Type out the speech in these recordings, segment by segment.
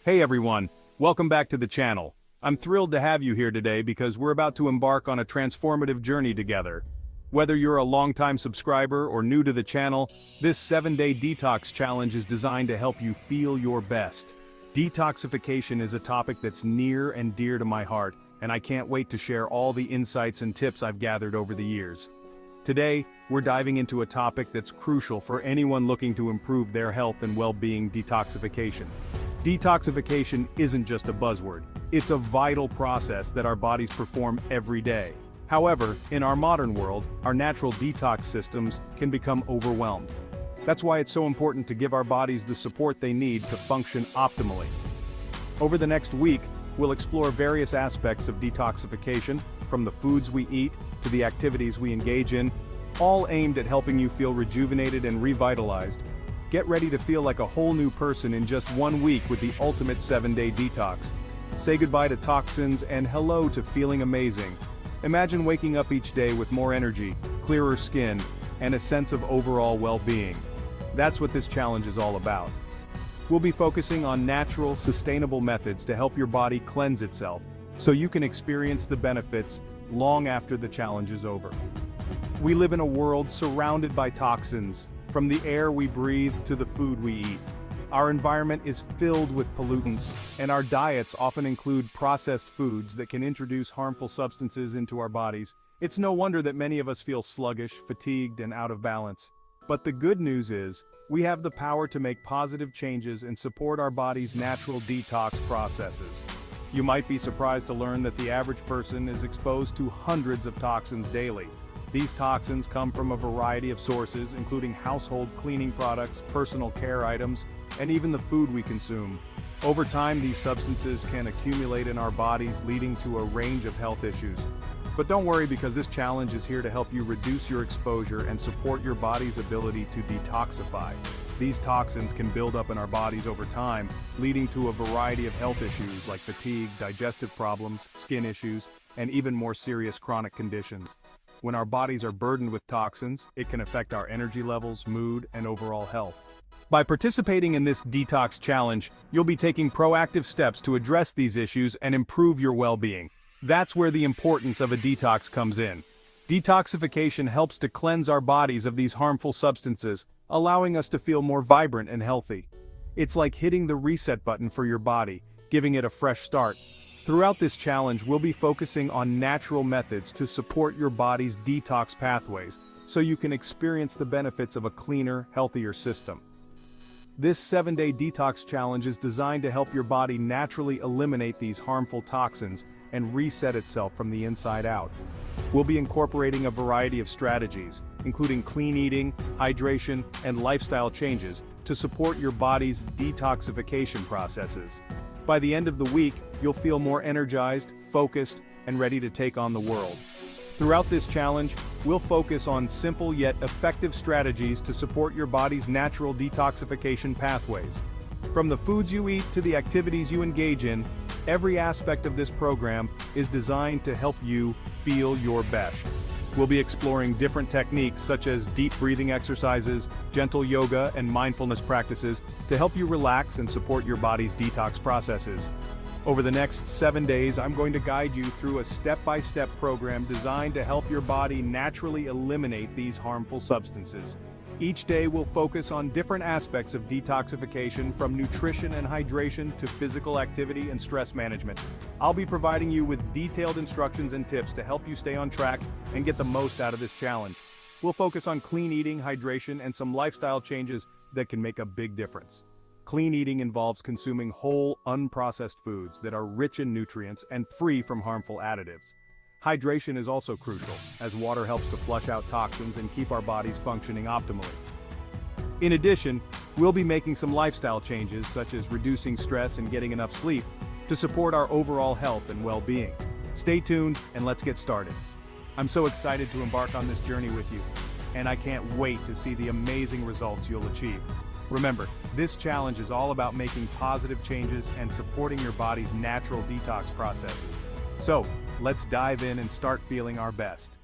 Hey everyone, welcome back to the channel. I'm thrilled to have you here today because we're about to embark on a transformative journey together. Whether you're a longtime subscriber or new to the channel, this 7-day detox challenge is designed to help you feel your best. Detoxification is a topic that's near and dear to my heart, and I can't wait to share all the insights and tips I've gathered over the years. Today, we're diving into a topic that's crucial for anyone looking to improve their health and well-being: detoxification. Detoxification isn't just a buzzword, it's a vital process that our bodies perform every day. However, in our modern world, our natural detox systems can become overwhelmed. That's why it's so important to give our bodies the support they need to function optimally. Over the next week, we'll explore various aspects of detoxification, from the foods we eat to the activities we engage in, all aimed at helping you feel rejuvenated and revitalized. Get ready to feel like a whole new person in just 1 week with the ultimate 7-day detox. Say goodbye to toxins and hello to feeling amazing. Imagine waking up each day with more energy, clearer skin, and a sense of overall well-being. That's what this challenge is all about. We'll be focusing on natural, sustainable methods to help your body cleanse itself, so you can experience the benefits long after the challenge is over. We live in a world surrounded by toxins, from the air we breathe to the food we eat. Our environment is filled with pollutants, and our diets often include processed foods that can introduce harmful substances into our bodies. It's no wonder that many of us feel sluggish, fatigued, and out of balance. But the good news is, we have the power to make positive changes and support our body's natural detox processes. You might be surprised to learn that the average person is exposed to hundreds of toxins daily. These toxins come from a variety of sources, including household cleaning products, personal care items, and even the food we consume. Over time, these substances can accumulate in our bodies, leading to a range of health issues. But don't worry, because this challenge is here to help you reduce your exposure and support your body's ability to detoxify. These toxins can build up in our bodies over time, leading to a variety of health issues like fatigue, digestive problems, skin issues, and even more serious chronic conditions. When our bodies are burdened with toxins, it can affect our energy levels, mood, and overall health. By participating in this detox challenge, you'll be taking proactive steps to address these issues and improve your well-being. That's where the importance of a detox comes in. Detoxification helps to cleanse our bodies of these harmful substances, allowing us to feel more vibrant and healthy. It's like hitting the reset button for your body, giving it a fresh start. Throughout this challenge, we'll be focusing on natural methods to support your body's detox pathways, so you can experience the benefits of a cleaner, healthier system. This 7-day detox challenge is designed to help your body naturally eliminate these harmful toxins and reset itself from the inside out. We'll be incorporating a variety of strategies, including clean eating, hydration, and lifestyle changes, to support your body's detoxification processes. By the end of the week, you'll feel more energized, focused, and ready to take on the world. Throughout this challenge, we'll focus on simple yet effective strategies to support your body's natural detoxification pathways. From the foods you eat to the activities you engage in, every aspect of this program is designed to help you feel your best. We'll be exploring different techniques such as deep breathing exercises, gentle yoga, and mindfulness practices to help you relax and support your body's detox processes. Over the next 7 days, I'm going to guide you through a step-by-step program designed to help your body naturally eliminate these harmful substances. Each day will focus on different aspects of detoxification, from nutrition and hydration to physical activity and stress management. I'll be providing you with detailed instructions and tips to help you stay on track and get the most out of this challenge. We'll focus on clean eating, hydration, and some lifestyle changes that can make a big difference. Clean eating involves consuming whole, unprocessed foods that are rich in nutrients and free from harmful additives. Hydration is also crucial, as water helps to flush out toxins and keep our bodies functioning optimally. In addition, we'll be making some lifestyle changes, such as reducing stress and getting enough sleep, to support our overall health and well-being. Stay tuned, and let's get started. I'm so excited to embark on this journey with you, and I can't wait to see the amazing results you'll achieve. Remember, this challenge is all about making positive changes and supporting your body's natural detox processes. So, let's dive in and start feeling our best.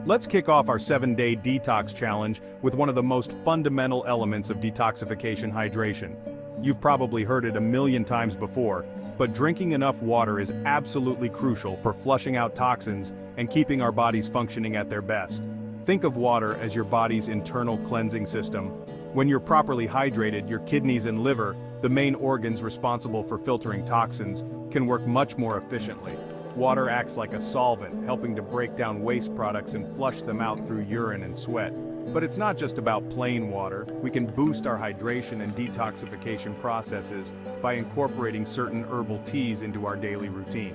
Let's kick off our 7-day detox challenge with one of the most fundamental elements of detoxification: hydration. You've probably heard it a million times before, but drinking enough water is absolutely crucial for flushing out toxins and keeping our bodies functioning at their best. Think of water as your body's internal cleansing system. When you're properly hydrated, your kidneys and liver, the main organs responsible for filtering toxins, can work much more efficiently. Water acts like a solvent, helping to break down waste products and flush them out through urine and sweat. But it's not just about plain water. We can boost our hydration and detoxification processes by incorporating certain herbal teas into our daily routine.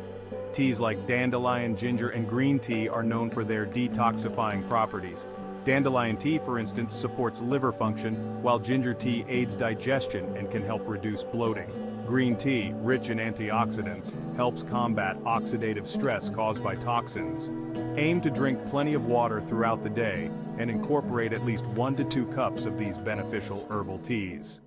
Teas like dandelion, ginger, and green tea are known for their detoxifying properties. Dandelion tea, for instance, supports liver function, while ginger tea aids digestion and can help reduce bloating. Green tea, rich in antioxidants, helps combat oxidative stress caused by toxins. Aim to drink plenty of water throughout the day and incorporate at least 1 to 2 cups of these beneficial herbal teas.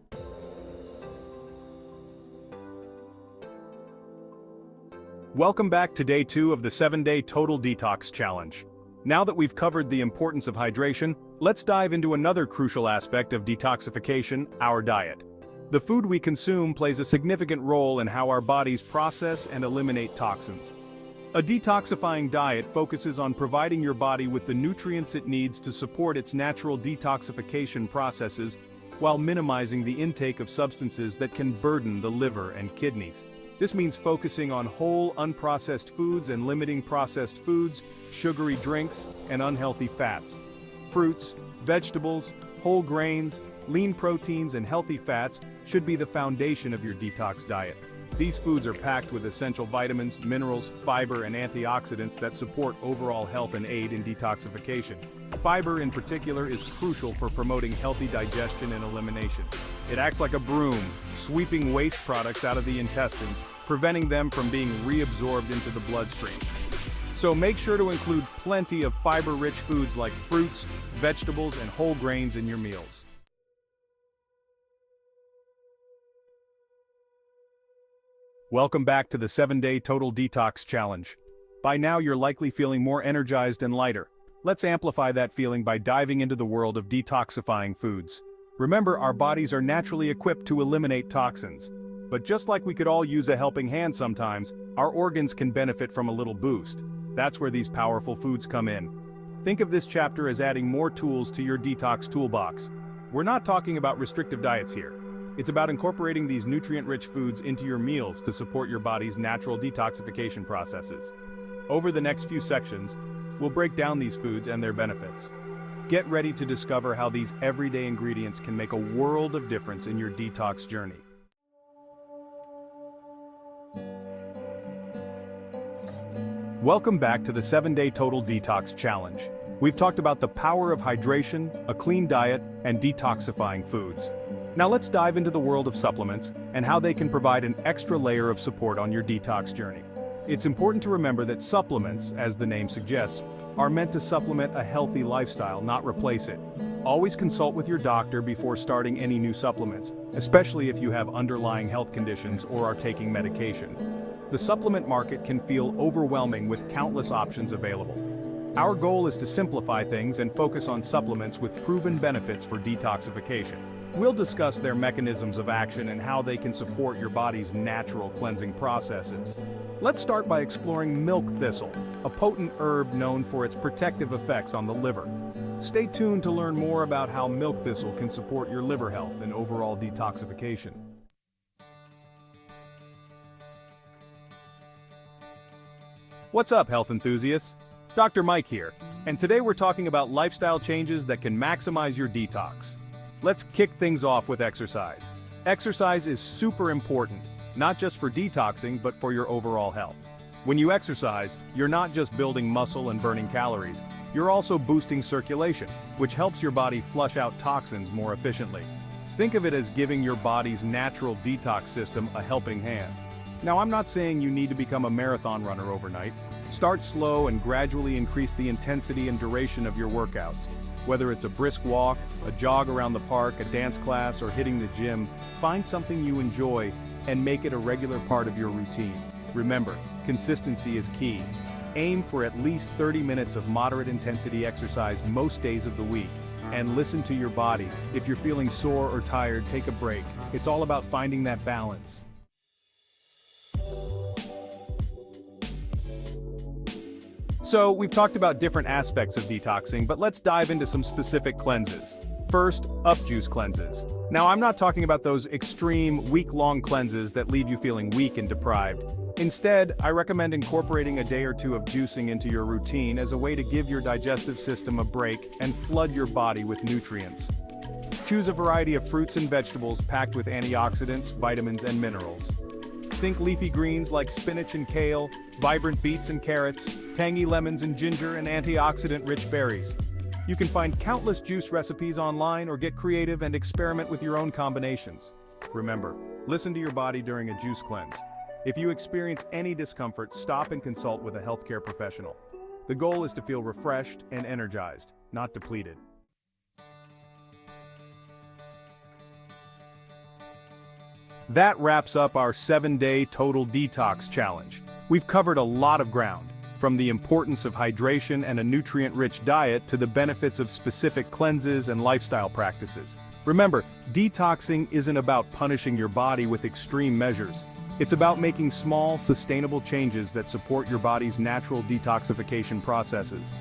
Welcome back to day 2 of the 7-day Total Detox Challenge. Now that we've covered the importance of hydration, let's dive into another crucial aspect of detoxification: our diet. The food we consume plays a significant role in how our bodies process and eliminate toxins. A detoxifying diet focuses on providing your body with the nutrients it needs to support its natural detoxification processes, while minimizing the intake of substances that can burden the liver and kidneys. This means focusing on whole, unprocessed foods and limiting processed foods, sugary drinks, and unhealthy fats. Fruits, vegetables, whole grains, lean proteins, and healthy fats should be the foundation of your detox diet. These foods are packed with essential vitamins, minerals, fiber, and antioxidants that support overall health and aid in detoxification. Fiber in particular is crucial for promoting healthy digestion and elimination. It acts like a broom, sweeping waste products out of the intestines, preventing them from being reabsorbed into the bloodstream. So make sure to include plenty of fiber-rich foods like fruits, vegetables, and whole grains in your meals. Welcome back to the 7-day Total Detox Challenge. By now you're likely feeling more energized and lighter. Let's amplify that feeling by diving into the world of detoxifying foods. Remember, our bodies are naturally equipped to eliminate toxins. But just like we could all use a helping hand sometimes, our organs can benefit from a little boost. That's where these powerful foods come in. Think of this chapter as adding more tools to your detox toolbox. We're not talking about restrictive diets here. It's about incorporating these nutrient-rich foods into your meals to support your body's natural detoxification processes. Over the next few sections, we'll break down these foods and their benefits. Get ready to discover how these everyday ingredients can make a world of difference in your detox journey. Welcome back to the 7-day Total Detox Challenge. We've talked about the power of hydration, a clean diet, and detoxifying foods. Now let's dive into the world of supplements and how they can provide an extra layer of support on your detox journey. It's important to remember that supplements, as the name suggests, are meant to supplement a healthy lifestyle, not replace it. Always consult with your doctor before starting any new supplements, especially if you have underlying health conditions or are taking medication. The supplement market can feel overwhelming with countless options available. Our goal is to simplify things and focus on supplements with proven benefits for detoxification. We'll discuss their mechanisms of action and how they can support your body's natural cleansing processes. Let's start by exploring milk thistle, a potent herb known for its protective effects on the liver. Stay tuned to learn more about how milk thistle can support your liver health and overall detoxification. What's up, health enthusiasts? Dr. Mike here, and today we're talking about lifestyle changes that can maximize your detox. Let's kick things off with exercise. Exercise is super important, not just for detoxing, but for your overall health. When you exercise, you're not just building muscle and burning calories, you're also boosting circulation, which helps your body flush out toxins more efficiently. Think of it as giving your body's natural detox system a helping hand. Now, I'm not saying you need to become a marathon runner overnight. Start slow and gradually increase the intensity and duration of your workouts. Whether it's a brisk walk, a jog around the park, a dance class, or hitting the gym, find something you enjoy and make it a regular part of your routine. Remember, consistency is key. Aim for at least 30 minutes of moderate intensity exercise most days of the week. And listen to your body. If you're feeling sore or tired, take a break. It's all about finding that balance. So, we've talked about different aspects of detoxing, but let's dive into some specific cleanses. First, up juice cleanses. Now, I'm not talking about those extreme, week-long cleanses that leave you feeling weak and deprived. Instead, I recommend incorporating a day or two of juicing into your routine as a way to give your digestive system a break and flood your body with nutrients. Choose a variety of fruits and vegetables packed with antioxidants, vitamins, and minerals. Think leafy greens like spinach and kale, vibrant beets and carrots, tangy lemons and ginger, and antioxidant-rich berries. You can find countless juice recipes online or get creative and experiment with your own combinations. Remember, listen to your body during a juice cleanse. If you experience any discomfort, stop and consult with a healthcare professional. The goal is to feel refreshed and energized, not depleted. That wraps up our 7-day Total Detox Challenge. We've covered a lot of ground, from the importance of hydration and a nutrient-rich diet to the benefits of specific cleanses and lifestyle practices. Remember, detoxing isn't about punishing your body with extreme measures. It's about making small, sustainable changes that support your body's natural detoxification processes.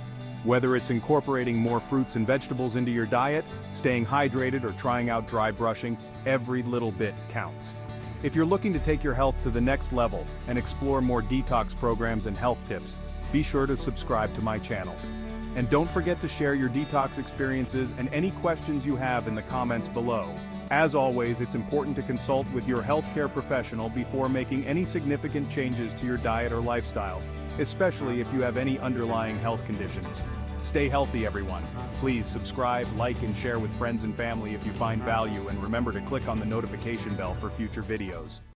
Whether it's incorporating more fruits and vegetables into your diet, staying hydrated, or trying out dry brushing, every little bit counts. If you're looking to take your health to the next level and explore more detox programs and health tips, be sure to subscribe to my channel. And don't forget to share your detox experiences and any questions you have in the comments below. As always, it's important to consult with your healthcare professional before making any significant changes to your diet or lifestyle, especially if you have any underlying health conditions. Stay healthy, everyone. Please subscribe, like, and share with friends and family if you find value, and remember to click on the notification bell for future videos.